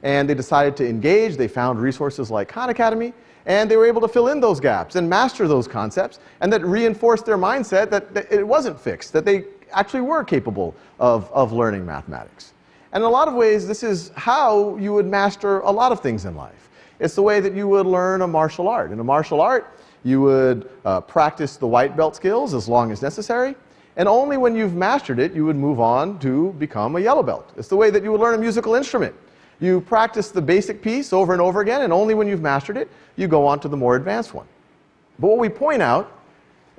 and they decided to engage. They found resources like Khan Academy, and they were able to fill in those gaps and master those concepts, and that reinforced their mindset that it wasn't fixed, that they actually were capable of learning mathematics. And in a lot of ways, this is how you would master a lot of things in life. It's the way that you would learn a martial art. In a martial art, you would practice the white belt skills as long as necessary, and only when you've mastered it, you would move on to become a yellow belt. It's the way that you would learn a musical instrument. You practice the basic piece over and over again, and only when you've mastered it, you go on to the more advanced one. But what we point out,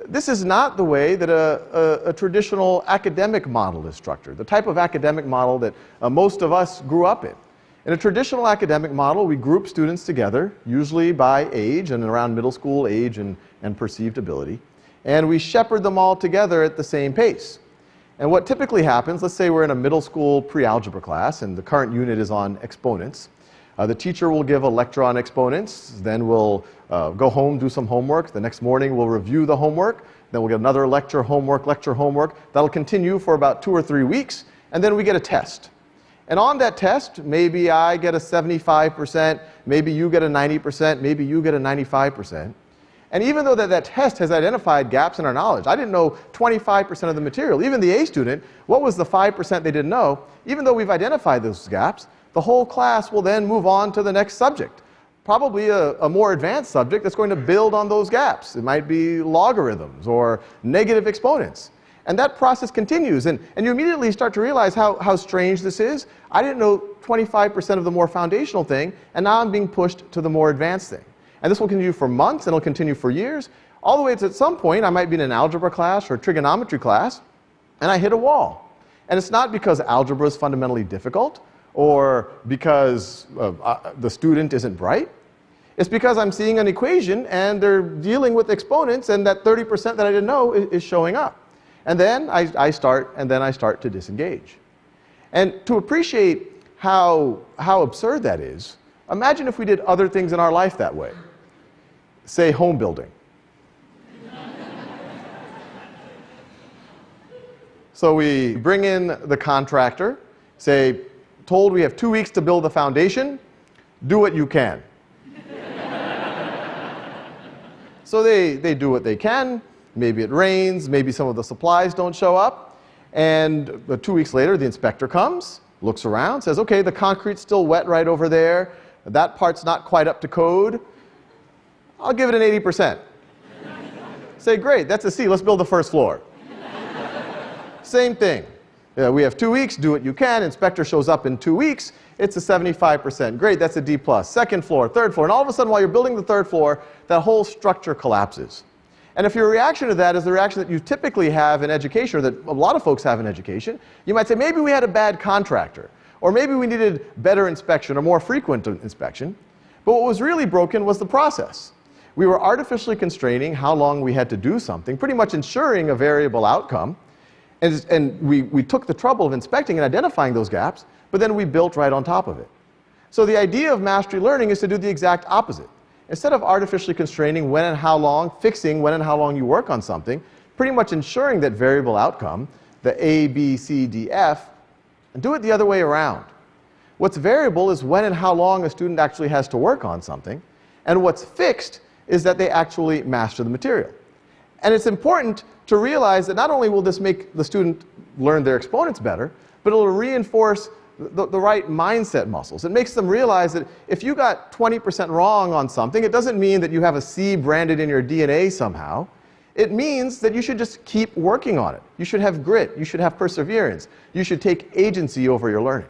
this is not the way that a traditional academic model is structured, the type of academic model that most of us grew up in. In a traditional academic model, we group students together, usually by age and around middle school age and perceived ability, and we shepherd them all together at the same pace. And what typically happens, let's say we're in a middle school pre-algebra class and the current unit is on exponents. The teacher will give a lecture on exponents, then we'll go home, do some homework. The next morning we'll review the homework, then we'll get another lecture, homework. That'll continue for about 2 or 3 weeks, and then we get a test. And on that test, maybe I get a 75%, maybe you get a 90%, maybe you get a 95%. And even though that test has identified gaps in our knowledge, I didn't know 25% of the material. Even the A student, what was the 5% they didn't know? Even though we've identified those gaps, the whole class will then move on to the next subject. Probably a more advanced subject that's going to build on those gaps. It might be logarithms or negative exponents. And that process continues, and you immediately start to realize how strange this is. I didn't know 25% of the more foundational thing, and now I'm being pushed to the more advanced thing. And this will continue for months, and it'll continue for years, all the way to at some point I might be in an algebra class or a trigonometry class, and I hit a wall. And it's not because algebra is fundamentally difficult, or because the student isn't bright. It's because I'm seeing an equation, and they're dealing with exponents, and that 30% that I didn't know is showing up. And then I start to disengage. And to appreciate how absurd that is, imagine if we did other things in our life that way. Say home building. So we bring in the contractor, say, told we have 2 weeks to build the foundation, do what you can. So they do what they can. Maybe it rains, maybe some of the supplies don't show up, and 2 weeks later the inspector comes, looks around, says, okay, the concrete's still wet right over there, that part's not quite up to code, I'll give it an 80%. Say, great, that's a C, let's build the first floor. Same thing. We have 2 weeks, do what you can, inspector shows up in 2 weeks, it's a 75%. Great, that's a D+. Second floor, third floor, and all of a sudden while you're building the third floor, that whole structure collapses. And if your reaction to that is the reaction that you typically have in education, or that a lot of folks have in education, you might say, maybe we had a bad contractor, or maybe we needed better inspection or more frequent inspection. But what was really broken was the process. We were artificially constraining how long we had to do something, pretty much ensuring a variable outcome. And we took the trouble of inspecting and identifying those gaps, but then we built right on top of it. So the idea of mastery learning is to do the exact opposite. Instead of artificially constraining when and how long, fixing when and how long you work on something, pretty much ensuring that variable outcome, the A, B, C, D, F, and do it the other way around. What's variable is when and how long a student actually has to work on something, and what's fixed is that they actually master the material. And it's important to realize that not only will this make the student learn their exponents better, but it will reinforce the right mindset muscles. It makes them realize that if you got 20% wrong on something, it doesn't mean that you have a C branded in your DNA somehow. It means that you should just keep working on it. You should have grit. You should have perseverance. You should take agency over your learning.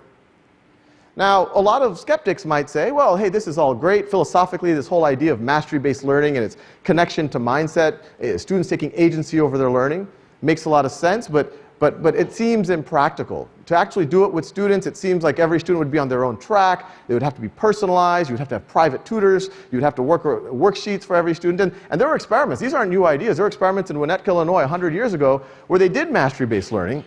Now, a lot of skeptics might say, well, hey, this is all great. Philosophically, this whole idea of mastery-based learning and its connection to mindset, students taking agency over their learning, makes a lot of sense, but it seems impractical. To actually do it with students, it seems like every student would be on their own track. They would have to be personalized. You would have to have private tutors. You would have to work worksheets for every student. And there were experiments. These aren't new ideas. There were experiments in Winnetka, Illinois 100 years ago where they did mastery-based learning.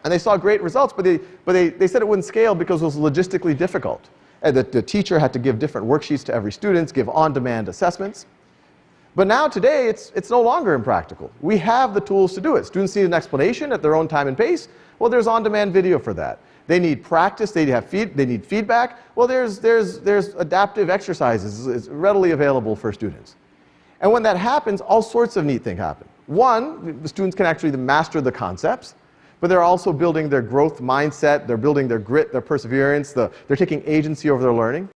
And they saw great results, but they said it wouldn't scale because it was logistically difficult. And the teacher had to give different worksheets to every student, give on-demand assessments. But now, today, it's no longer impractical. We have the tools to do it. Students need an explanation at their own time and pace. Well, there's on-demand video for that. They need practice, they need feedback. Well, there's adaptive exercises. It's readily available for students. And when that happens, all sorts of neat things happen. One, the students can actually master the concepts, but they're also building their growth mindset, they're building their grit, their perseverance, they're taking agency over their learning.